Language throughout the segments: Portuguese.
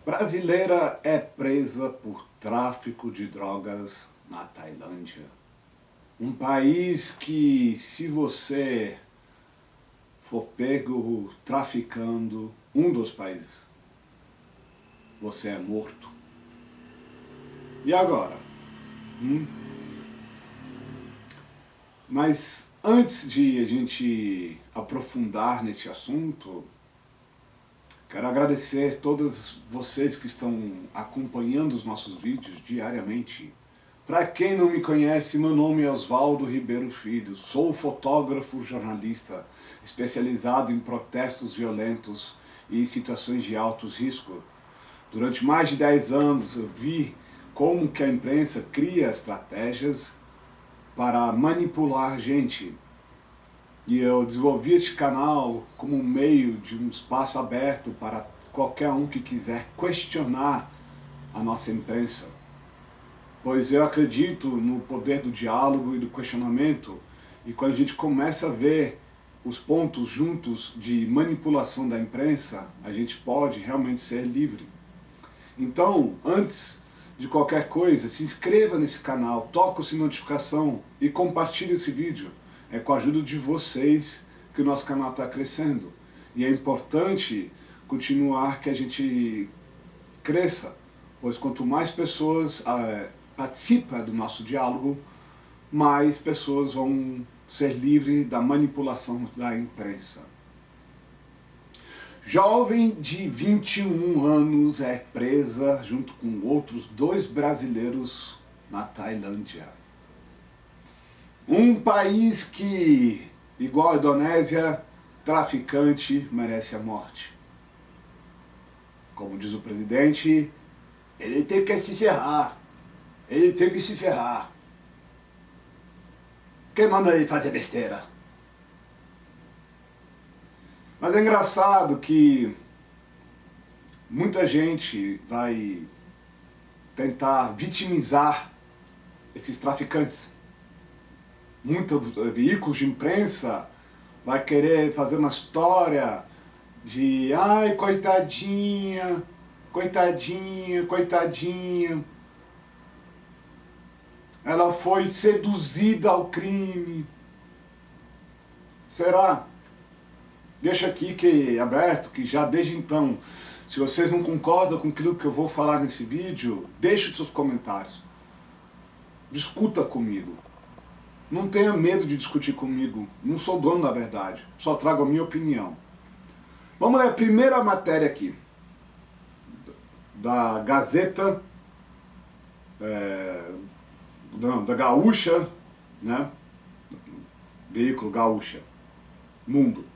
Brasileira é presa por tráfico de drogas na Tailândia. Um país que, se você for pego traficando, um dos países, você é morto. E agora? Mas antes de a gente aprofundar nesse assunto, quero agradecer a todos vocês que estão acompanhando os nossos vídeos diariamente. Para quem não me conhece, meu nome é Oswaldo Ribeiro Filho, sou fotógrafo jornalista, especializado em protestos violentos e situações de alto risco. Durante mais de 10 anos eu vi como que a imprensa cria estratégias para manipular a gente. E eu desenvolvi este canal como um meio de um espaço aberto para qualquer um que quiser questionar a nossa imprensa. Pois eu acredito no poder do diálogo e do questionamento, e quando a gente começa a ver os pontos juntos de manipulação da imprensa, a gente pode realmente ser livre. Então, antes de qualquer coisa, se inscreva nesse canal, toque o sininho de notificação e compartilhe esse vídeo. É com a ajuda de vocês que o nosso canal está crescendo. E é importante continuar que a gente cresça, pois quanto mais pessoas participam do nosso diálogo, mais pessoas vão ser livres da manipulação da imprensa. Jovem de 21 anos é presa junto com outros 2 brasileiros na Tailândia. Um país que, igual a Indonésia, traficante merece a morte. Como diz o presidente, ele tem que se ferrar. Ele tem que se ferrar. Quem manda ele fazer besteira? Mas é engraçado que muita gente vai tentar vitimizar esses traficantes. Muitos veículos de imprensa vai querer fazer uma história de ai, coitadinha, coitadinha, coitadinha. Ela foi seduzida ao crime. Será? Deixa aqui que é aberto, que já desde então, se vocês não concordam com aquilo que eu vou falar nesse vídeo, deixe os seus comentários. Discuta comigo. Não tenha medo de discutir comigo. Não sou dono da verdade. Só trago a minha opinião. Vamos ler a primeira matéria aqui. Da Gazeta, da Gaúcha, né? Veículo Gaúcha. Mundo.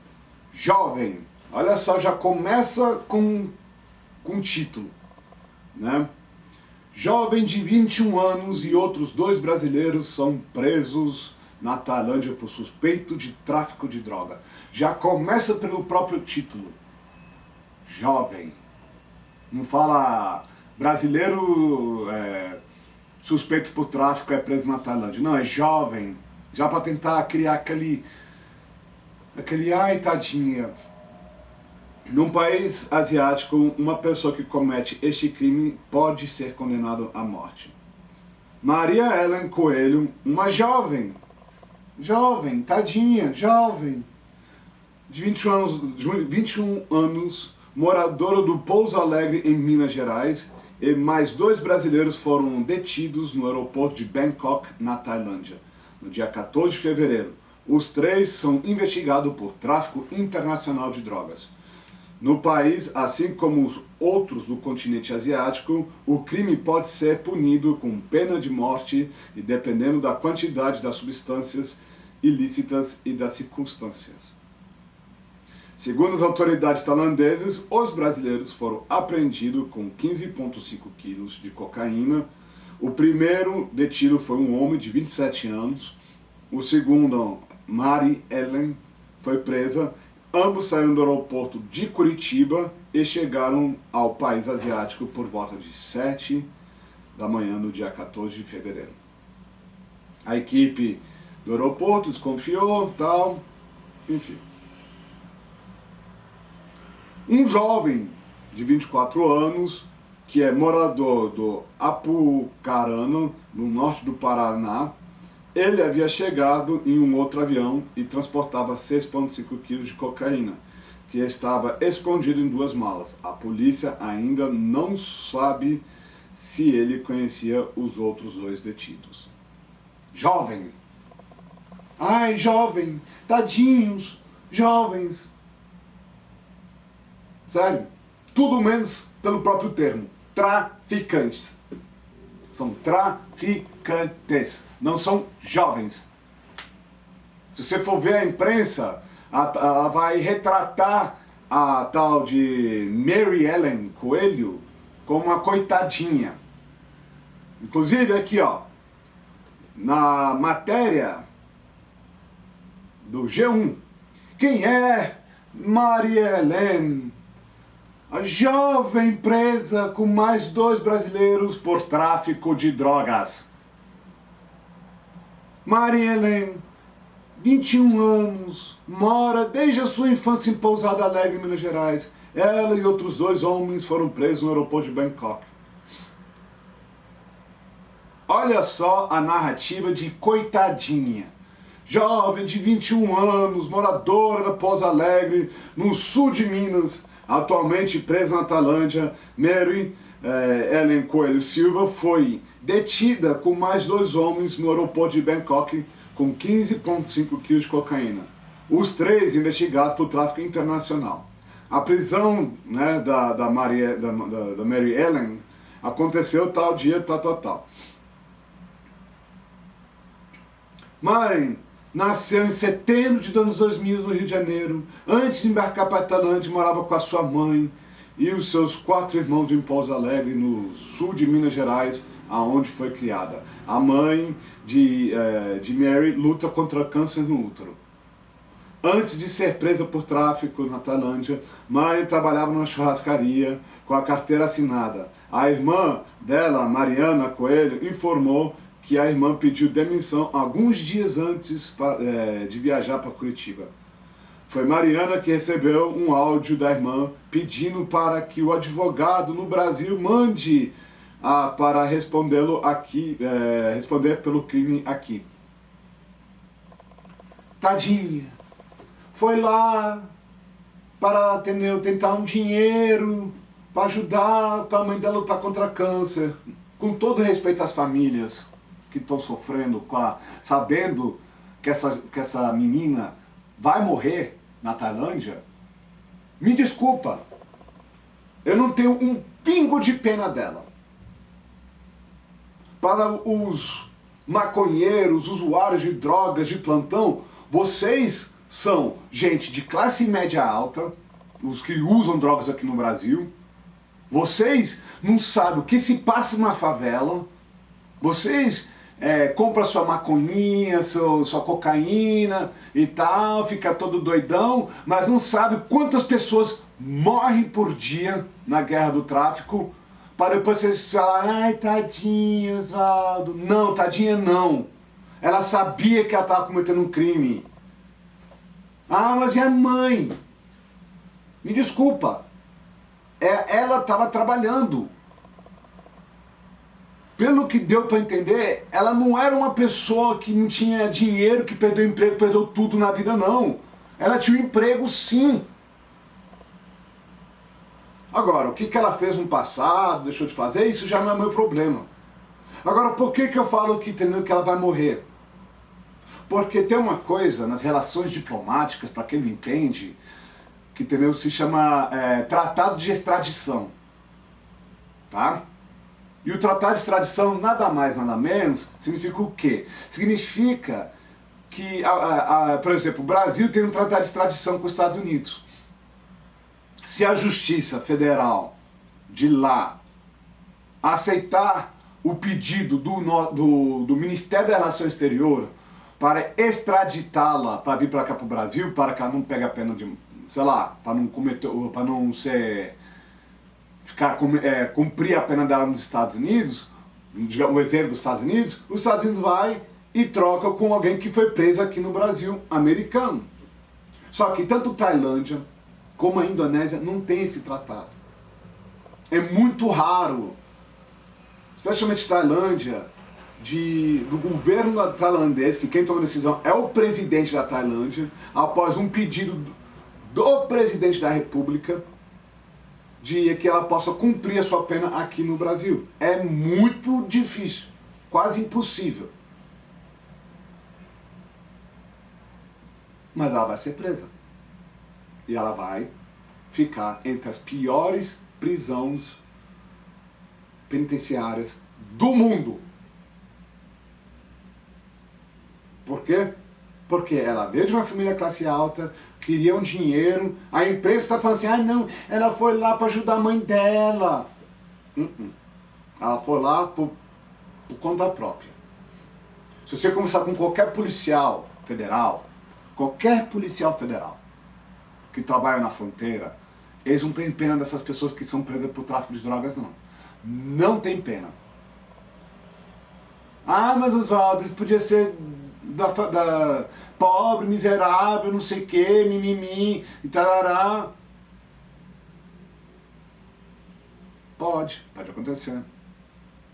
Jovem. Olha só, já começa com título, né? Jovem de 21 anos e outros 2 brasileiros são presos na Tailândia por suspeito de tráfico de droga. Já começa pelo próprio título. Jovem. Não fala brasileiro suspeito por tráfico é preso na Tailândia. Não, é jovem. Já para tentar criar aquele ai, tadinha. Num país asiático, uma pessoa que comete este crime pode ser condenada à morte. Maria Helen Coelho, uma jovem, tadinha, jovem, de 21 anos, moradora do Pouso Alegre, em Minas Gerais, e mais 2 brasileiros foram detidos no aeroporto de Bangkok, na Tailândia, no dia 14 de fevereiro. Os 3 são investigados por tráfico internacional de drogas. No país, assim como os outros do continente asiático, o crime pode ser punido com pena de morte e dependendo da quantidade das substâncias ilícitas e das circunstâncias. Segundo as autoridades tailandesas, os brasileiros foram apreendidos com 15,5 quilos de cocaína. O primeiro detido foi um homem de 27 anos. O segundo, Mari Ellen, foi presa. Ambos saíram do aeroporto de Curitiba e chegaram ao país asiático por volta de 7 da manhã no dia 14 de fevereiro. A equipe do aeroporto desconfiou, tal, enfim. Um jovem de 24 anos que é morador do Apucarana, no norte do Paraná. Ele havia chegado em um outro avião e transportava 6,5 quilos de cocaína, que estava escondido em 2 malas. A polícia ainda não sabe se ele conhecia os outros 2 detidos. Jovem! Ai, jovem! Tadinhos! Jovens! Sério? Tudo menos pelo próprio termo. Traficantes. São traficantes. Não são jovens. Se você for ver a imprensa, ela vai retratar a tal de Mary Ellen Coelho como uma coitadinha. Inclusive aqui, ó, na matéria do G1, quem é Maria Helene? A jovem presa com mais 2 brasileiros por tráfico de drogas. Maria Helene, 21 anos, mora desde a sua infância em Pousada Alegre, Minas Gerais. Ela e outros 2 homens foram presos no aeroporto de Bangkok. Olha só a narrativa de coitadinha. Jovem de 21 anos, moradora da Pouso Alegre, no sul de Minas, atualmente presa na Tailândia, Mary Ellen Coelho Silva foi detida com mais 2 homens no aeroporto de Bangkok com 15,5 kg de cocaína. Os 3 investigados por tráfico internacional. A prisão, né, da Mary Ellen aconteceu tal dia, tal. Mary nasceu em setembro de 2000 no Rio de Janeiro. Antes de embarcar para a Tailândia, morava com a sua mãe e os seus 4 irmãos em Pouso Alegre, no sul de Minas Gerais, aonde foi criada. A mãe de Mary luta contra câncer no útero. Antes de ser presa por tráfico na Tailândia, Mary trabalhava numa churrascaria com a carteira assinada. A irmã dela, Mariana Coelho, informou que a irmã pediu demissão alguns dias antes de viajar para Curitiba. Foi Mariana que recebeu um áudio da irmã pedindo para que o advogado no Brasil mande para respondê-lo aqui, responder pelo crime aqui. Tadinha, foi lá para tentar um dinheiro para ajudar a mãe dela a lutar contra câncer. Com todo respeito às famílias que estão sofrendo, sabendo que essa menina vai morrer na Tailândia, me desculpa, eu não tenho um pingo de pena dela. Para os maconheiros, usuários de drogas de plantão, vocês são gente de classe média alta, os que usam drogas aqui no Brasil. Vocês não sabem o que se passa na favela. Vocês compram sua maconhinha, sua cocaína e tal, fica todo doidão, mas não sabe quantas pessoas morrem por dia na guerra do tráfico, para depois vocês falarem, ai, tadinha, Osvaldo. Não, tadinha não. Ela sabia que ela estava cometendo um crime. Ah, mas e a mãe? Me desculpa. Ela estava trabalhando. Pelo que deu para entender, ela não era uma pessoa que não tinha dinheiro, que perdeu o emprego, perdeu tudo na vida, não. Ela tinha um emprego, sim. Agora, o que ela fez no passado, deixou de fazer, isso já não é meu problema. Agora, por que eu falo que ela vai morrer? Porque tem uma coisa nas relações diplomáticas, para quem não entende, que se chama Tratado de Extradição. Tá? E o Tratado de Extradição, nada mais, nada menos, significa o quê? Significa que, por exemplo, o Brasil tem um Tratado de Extradição com os Estados Unidos. Se a Justiça Federal de lá aceitar o pedido do Ministério da Relação Exterior para extraditá-la para vir para cá para o Brasil, para que ela não pegue a pena de, sei lá, para não cumprir a pena dela nos Estados Unidos, o exemplo dos Estados Unidos, os Estados Unidos vai e troca com alguém que foi preso aqui no Brasil, americano. Só que tanto Tailândia como a Indonésia não tem esse tratado. É muito raro, especialmente Tailândia, do governo tailandês, que quem toma a decisão é o presidente da Tailândia, após um pedido do presidente da República, de que ela possa cumprir a sua pena aqui no Brasil. É muito difícil, quase impossível. Mas ela vai ser presa. E ela vai ficar entre as piores prisões penitenciárias do mundo. Por quê? Porque ela veio de uma família classe alta, queriam dinheiro, a imprensa está falando assim, não, ela foi lá para ajudar a mãe dela. Ela foi lá por conta própria. Se você conversar com qualquer policial federal que trabalha na fronteira, eles não têm pena dessas pessoas que são presas por tráfico de drogas, não. Não tem pena. Mas Oswaldo, isso podia ser da pobre, miserável, não sei o que, mimimi e tarará. Pode acontecer.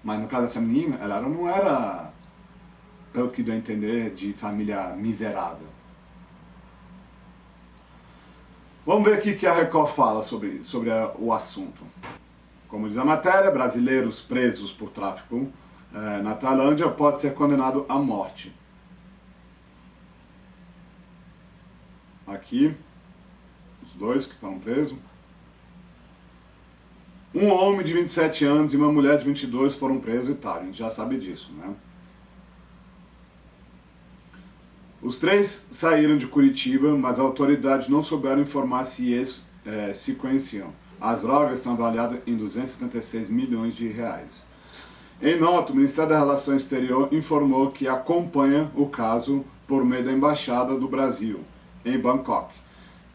Mas no caso dessa menina, ela não era, pelo que deu a entender, de família miserável. Vamos ver aqui o que a Record fala sobre o assunto. Como diz a matéria, brasileiros presos por tráfico na Tailândia pode ser condenado à morte. Aqui, os dois que estão presos. Um homem de 27 anos e uma mulher de 22 foram presos e tal. A gente já sabe disso, né? Os três saíram de Curitiba, mas as autoridades não souberam informar se eles se conheciam. As drogas estão avaliadas em 276 milhões de reais. Em nota, o Ministério da Relações Exterior informou que acompanha o caso por meio da Embaixada do Brasil, em Bangkok,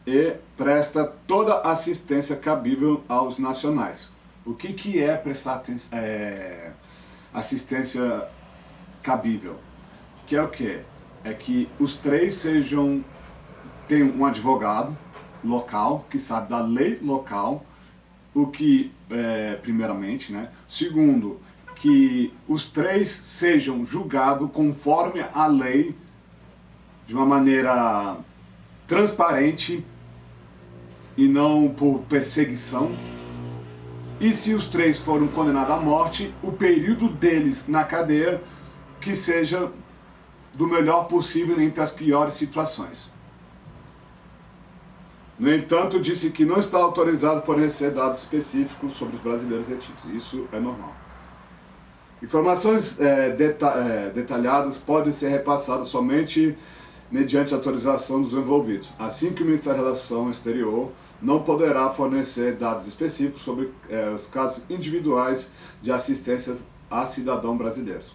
e presta toda a assistência cabível aos nacionais. O que é prestar assistência cabível? Que é o quê? É que os três tenham um advogado local, que sabe da lei local, o que, primeiramente, né? Segundo, que os três sejam julgados conforme a lei, de uma maneira transparente e não por perseguição. E se os três foram condenados à morte, o período deles na cadeia que seja do melhor possível entre as piores situações. No entanto, disse que não está autorizado a fornecer dados específicos sobre os brasileiros retidos. Isso é normal. Informações detalhadas podem ser repassadas somente mediante autorização dos envolvidos, assim que o Ministério da Relações Exterior não poderá fornecer dados específicos sobre os casos individuais de assistência a cidadãos brasileiros.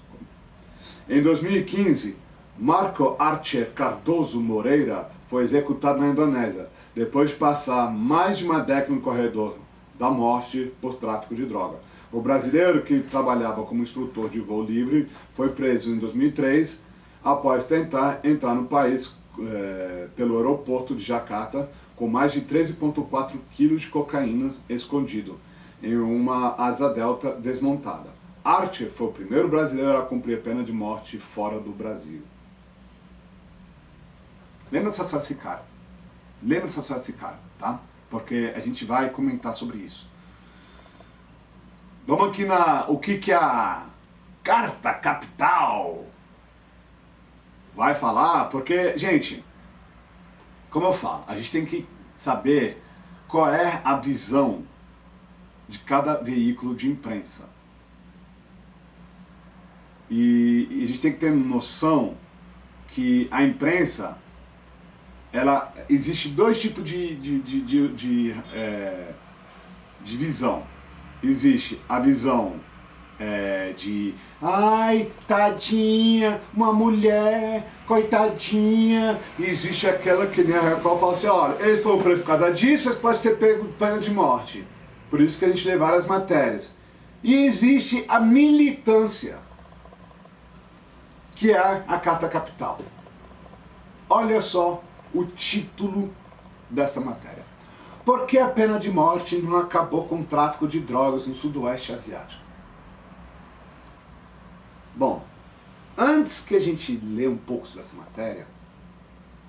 Em 2015, Marco Archer Cardoso Moreira foi executado na Indonésia, depois de passar mais de uma década no corredor da morte por tráfico de droga. O brasileiro, que trabalhava como instrutor de voo livre, foi preso em 2003, após tentar entrar no país pelo aeroporto de Jacarta, com mais de 13,4 kg de cocaína escondido em uma asa delta desmontada. Archer foi o primeiro brasileiro a cumprir a pena de morte fora do Brasil. Lembra dessa história desse cara? Lembra dessa história desse cara, tá? Porque a gente vai comentar sobre isso. Vamos aqui o que a Carta Capital vai falar, porque, gente, como eu falo, a gente tem que saber qual é a visão de cada veículo de imprensa. E a gente tem que ter noção que a imprensa, existe dois tipos de visão. Existe a visão ai, tadinha, uma mulher, coitadinha. E existe aquela que nem a Record fala assim, olha, eles foram presos por causa disso, eles podem ser pegos pena de morte. Por isso que a gente lê várias matérias. E existe a militância, que é a Carta Capital. Olha só o título dessa matéria. Por que a pena de morte não acabou com o tráfico de drogas no Sudoeste Asiático? Bom, antes que a gente lê um pouco sobre essa matéria,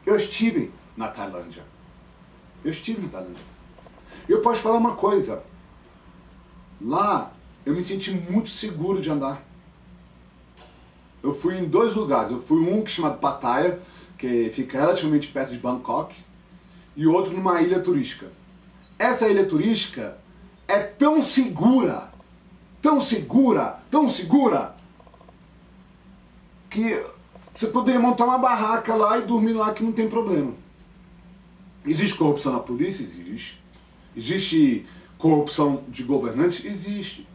eu estive na Tailândia. Eu posso falar uma coisa. Lá, eu me senti muito seguro de andar. Eu fui em 2 lugares. Eu fui um que é chamado Pattaya, que fica relativamente perto de Bangkok, e outro numa ilha turística. Essa ilha turística é tão segura, que você poderia montar uma barraca lá e dormir lá que não tem problema. Existe corrupção na polícia? Existe. Existe corrupção de governantes? Existe.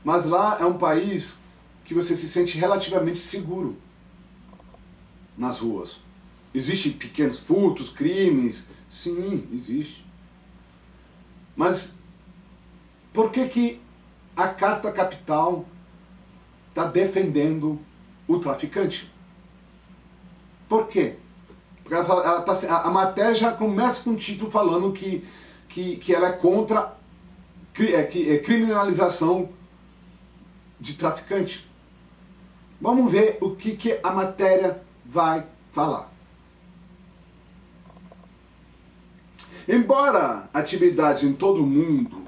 Mas lá é um país que você se sente relativamente seguro nas ruas. Existem pequenos furtos, crimes? Sim, existe. Mas por que a Carta Capital está defendendo o traficante? Por quê? Porque a matéria já começa com o título falando que ela é contra criminalização de traficante. Vamos ver o que a matéria vai falar. Embora a atividade em todo o mundo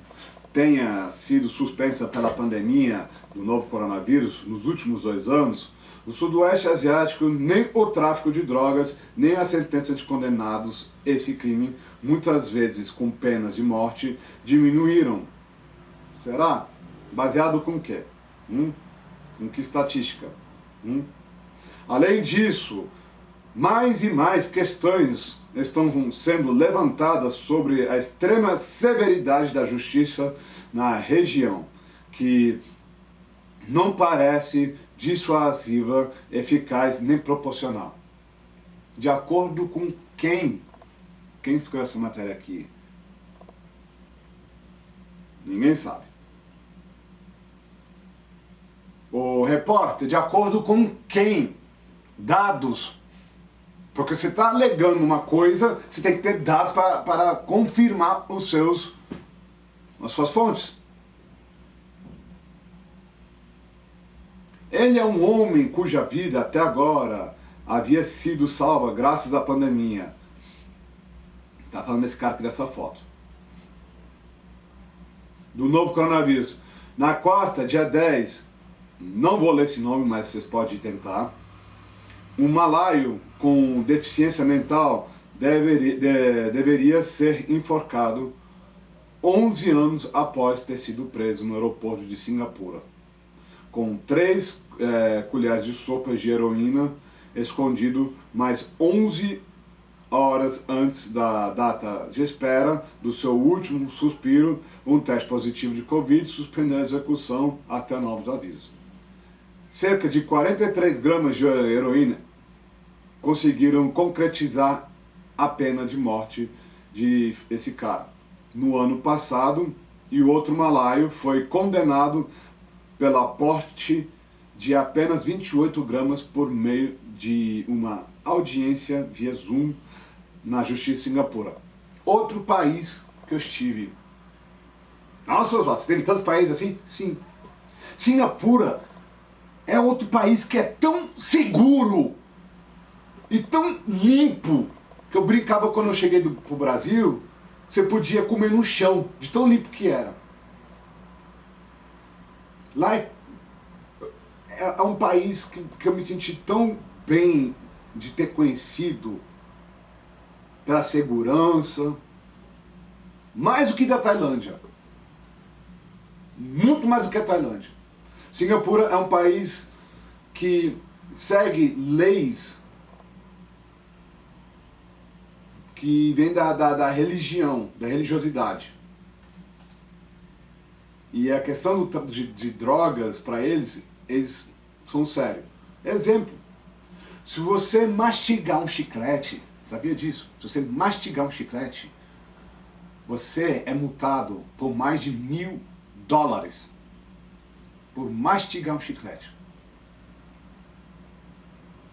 tenha sido suspensa pela pandemia do novo coronavírus nos últimos 2 anos, o Sudoeste Asiático, nem o tráfico de drogas, nem a sentença de condenados esse crime, muitas vezes com penas de morte, diminuíram. Será? Baseado com o quê? Com que estatística? Além disso, mais e mais questões estão sendo levantadas sobre a extrema severidade da justiça na região, que não parece dissuasiva, eficaz nem proporcional. De acordo com quem? Quem escreveu essa matéria aqui? Ninguém sabe. O repórter, de acordo com quem? Dados. Porque você está alegando uma coisa, você tem que ter dados para confirmar as suas fontes. Ele é um homem cuja vida até agora havia sido salva graças à pandemia. Está falando desse cara aqui dessa foto. Do novo coronavírus. Na quarta, dia 10, não vou ler esse nome, mas vocês podem tentar. Um malaio com deficiência mental deveria ser enforcado 11 anos após ter sido preso no aeroporto de Singapura, com 3 colheres de sopa de heroína, escondido mais 11 horas antes da data de espera do seu último suspiro. Um teste positivo de Covid suspendeu a execução até novos avisos. Cerca de 43 gramas de heroína conseguiram concretizar a pena de morte de esse cara no ano passado, e o outro malaio foi condenado pela porte de apenas 28 gramas por meio de uma audiência via Zoom na Justiça de Singapura. Outro país que eu estive. Nossa, você teve tantos países assim? Sim. Singapura é outro país que é tão seguro e tão limpo que eu brincava quando eu cheguei pro Brasil, você podia comer no chão, de tão limpo que era. Lá é um país que eu me senti tão bem de ter conhecido, pela segurança, mais do que da Tailândia. Muito mais do que a Tailândia. Singapura é um país que segue leis que vêm da religião, da religiosidade. E a questão de drogas, para eles são sérios. Exemplo, se você mastigar um chiclete, sabia disso? Se você mastigar um chiclete, você é multado por mais de $1.000 por mastigar um chiclete.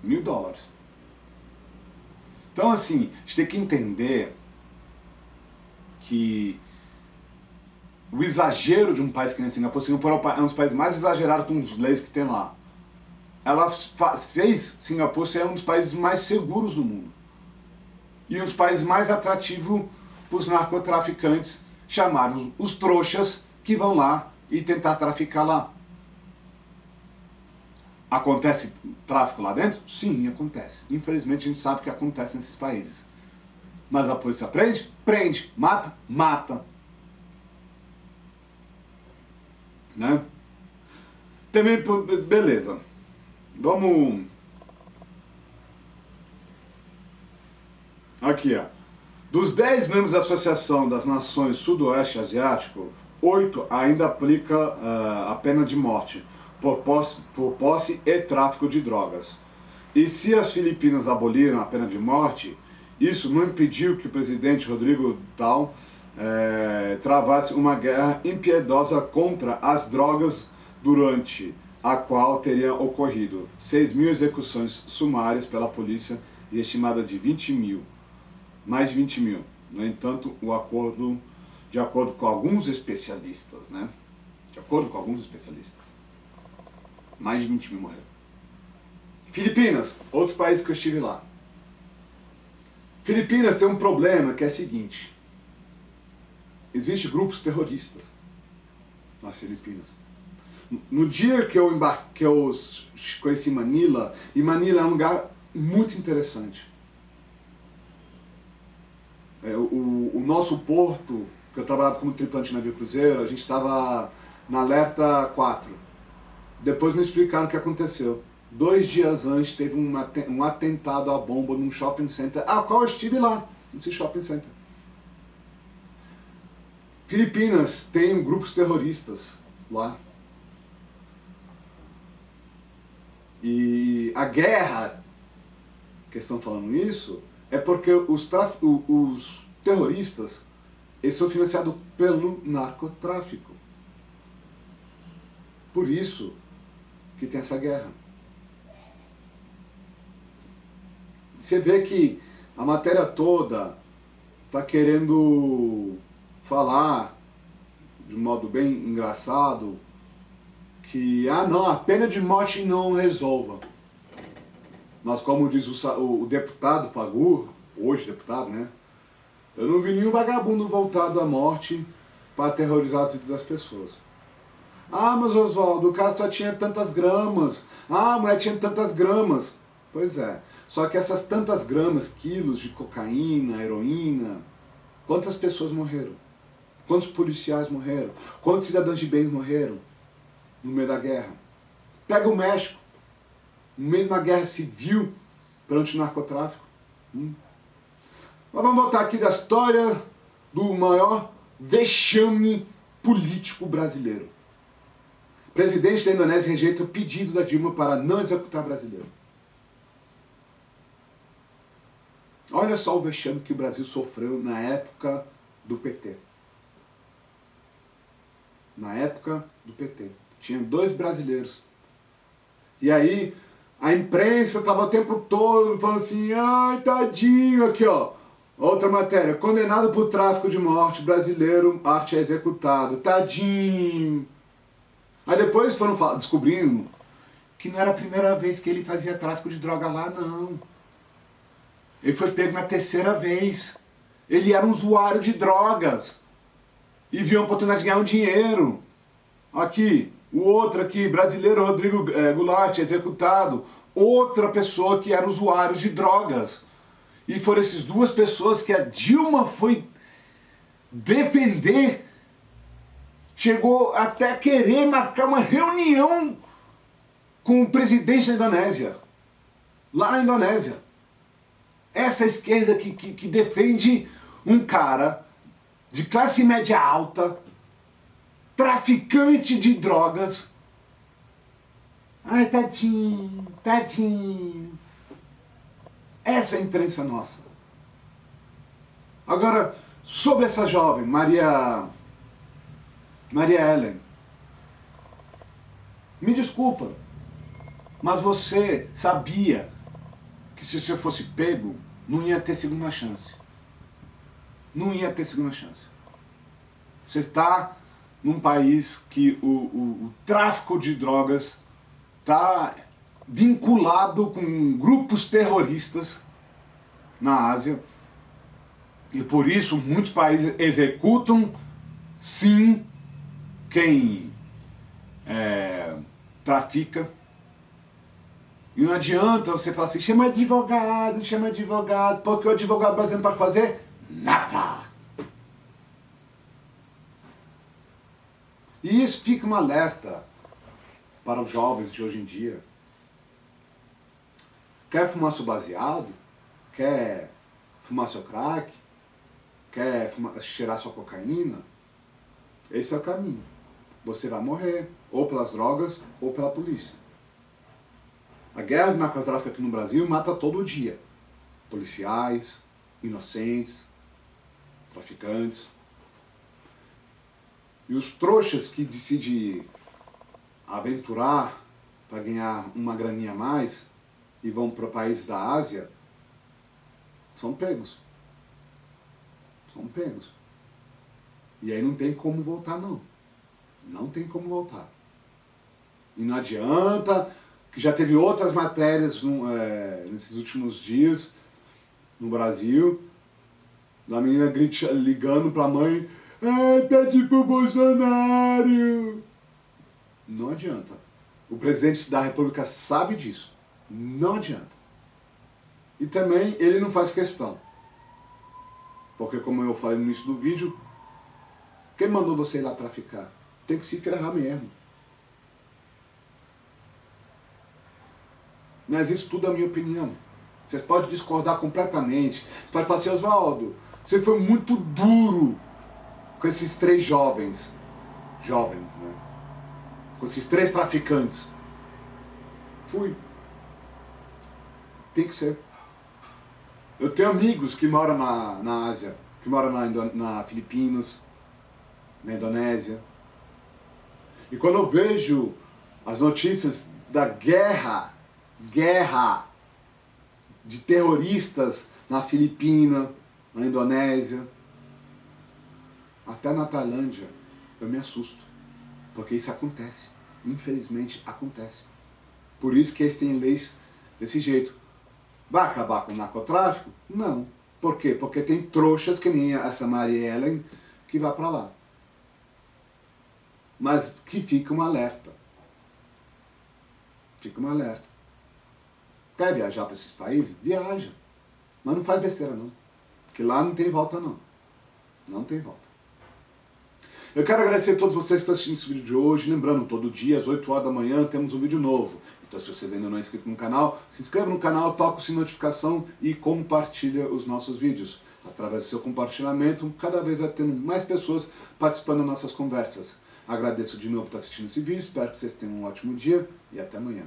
$1.000. Então assim, a gente tem que entender que o exagero de um país que nem Singapura é um dos países mais exagerados com as leis que tem lá. Ela fez Singapura ser um dos países mais seguros do mundo. E um dos países mais atrativos para os narcotraficantes, chamados os trouxas, que vão lá e tentar traficar lá. Acontece tráfico lá dentro? Sim, acontece. Infelizmente a gente sabe que acontece nesses países. Mas a polícia prende? Prende. Mata? Mata. Né? Também, beleza. Vamos... Aqui, ó. Dos 10 membros da Associação das Nações Sudoeste Asiático, 8 ainda aplica a pena de morte por posse e tráfico de drogas. E se as Filipinas aboliram a pena de morte, isso não impediu que o presidente Rodrigo Duterte travasse uma guerra impiedosa contra as drogas, durante a qual teriam ocorrido 6.000 execuções sumárias pela polícia e estimada de 20.000. Mais de 20.000. No entanto, de acordo com alguns especialistas, né? De acordo com alguns especialistas, mais de 20.000 morreram. Filipinas, outro país que eu estive lá. Filipinas tem um problema que é o seguinte: existem grupos terroristas nas Filipinas. No dia que eu conheci Manila, e Manila é um lugar muito interessante. O nosso porto, que eu trabalhava como tripulante de navio cruzeiro, a gente estava na alerta 4. Depois me explicaram o que aconteceu. 2 dias antes teve um atentado à bomba num shopping center, ao qual eu estive lá, nesse shopping center. Filipinas tem grupos terroristas lá. E a guerra, que estão falando isso, é porque os terroristas, eles são financiados pelo narcotráfico. Por isso que tem essa guerra. Você vê que a matéria toda está querendo falar, de um modo bem engraçado, que, não, a pena de morte não resolva. Mas como diz o deputado Fagur, hoje deputado, né? Eu não vi nenhum vagabundo voltado à morte para aterrorizar as vidas das pessoas. Mas Oswaldo, o cara só tinha tantas gramas. A mulher tinha tantas gramas. Pois é. Só que essas tantas gramas, quilos de cocaína, heroína, quantas pessoas morreram? Quantos policiais morreram? Quantos cidadãos de bem morreram no meio da guerra? Pega o México, no meio de uma guerra civil perante o narcotráfico. Mas vamos voltar aqui da história do maior vexame político brasileiro. O presidente da Indonésia rejeita o pedido da Dilma para não executar brasileiro. Olha só o vexame que o Brasil sofreu na época do PT. Na época do PT. Tinha 2 brasileiros. E aí a imprensa estava o tempo todo falando assim, ai, tadinho, aqui ó. Outra matéria, condenado por tráfico de morte, brasileiro, arte é executado, tadinho. Aí depois foram descobrindo que não era a primeira vez que ele fazia tráfico de droga lá, não. Ele foi pego na 3ª vez. Ele era um usuário de drogas. E viu a oportunidade de ganhar um dinheiro. Aqui, o outro aqui, brasileiro Rodrigo Goulart, executado. Outra pessoa que era usuário de drogas. E foram essas 2 pessoas que a Dilma foi defender. Chegou até a querer marcar uma reunião com o presidente da Indonésia. Lá na Indonésia. Essa esquerda que defende um cara de classe média alta, traficante de drogas. Ai, tadinho, tadinho. Essa é a imprensa nossa. Agora, sobre essa jovem, Maria Ellen. Me desculpa, mas você sabia que se você fosse pego, não ia ter segunda chance. Não ia ter segunda chance. Você está num país que o tráfico de drogas está vinculado com grupos terroristas na Ásia. E por isso muitos países executam, sim, quem trafica. E não adianta você falar assim, chama advogado, porque o advogado brasileiro pode fazer nada. E isso fica um alerta para os jovens de hoje em dia. Quer fumar seu baseado? Quer fumar seu crack? Quer cheirar sua cocaína? Esse é o caminho. Você vai morrer, ou pelas drogas, ou pela polícia. A guerra do narcotráfico aqui no Brasil mata todo dia. Policiais, inocentes, traficantes. E os trouxas que decidem aventurar para ganhar uma graninha a mais e vão para países da Ásia, são pegos. São pegos. E aí não tem como voltar, não. Não tem como voltar. E não adianta, que já teve outras matérias nesses últimos dias no Brasil, da menina ligando para a mãe, pede pro Bolsonaro. Não adianta. O presidente da República sabe disso. Não adianta. E também ele não faz questão. Porque como eu falei no início do vídeo, quem mandou você ir lá traficar? Tem que se ferrar mesmo. Mas isso tudo é a minha opinião. Vocês podem discordar completamente. Você pode falar assim, Oswaldo, você foi muito duro com esses 3 jovens. Jovens, né? Com esses 3 traficantes. Fui. Tem que ser. Eu tenho amigos que moram na Ásia, que moram na Filipinas, na Indonésia. E quando eu vejo as notícias da guerra de terroristas na Filipina, na Indonésia, até na Tailândia, eu me assusto. Porque isso acontece. Infelizmente acontece. Por isso que eles têm leis desse jeito. Vai acabar com o narcotráfico? Não. Por quê? Porque tem trouxas que nem essa Maria Ellen que vai para lá. Mas que fica um alerta. Fica um alerta. Quer viajar para esses países? Viaja. Mas não faz besteira não. Porque lá não tem volta não. Não tem volta. Eu quero agradecer a todos vocês que estão assistindo esse vídeo de hoje. Lembrando, todo dia às 8 horas da manhã temos um vídeo novo. Então se vocês ainda não são inscritos no canal, se inscreva no canal, toca o sininho de notificação e compartilha os nossos vídeos. Através do seu compartilhamento, cada vez vai tendo mais pessoas participando das nossas conversas. Agradeço de novo por estar assistindo esse vídeo, espero que vocês tenham um ótimo dia e até amanhã.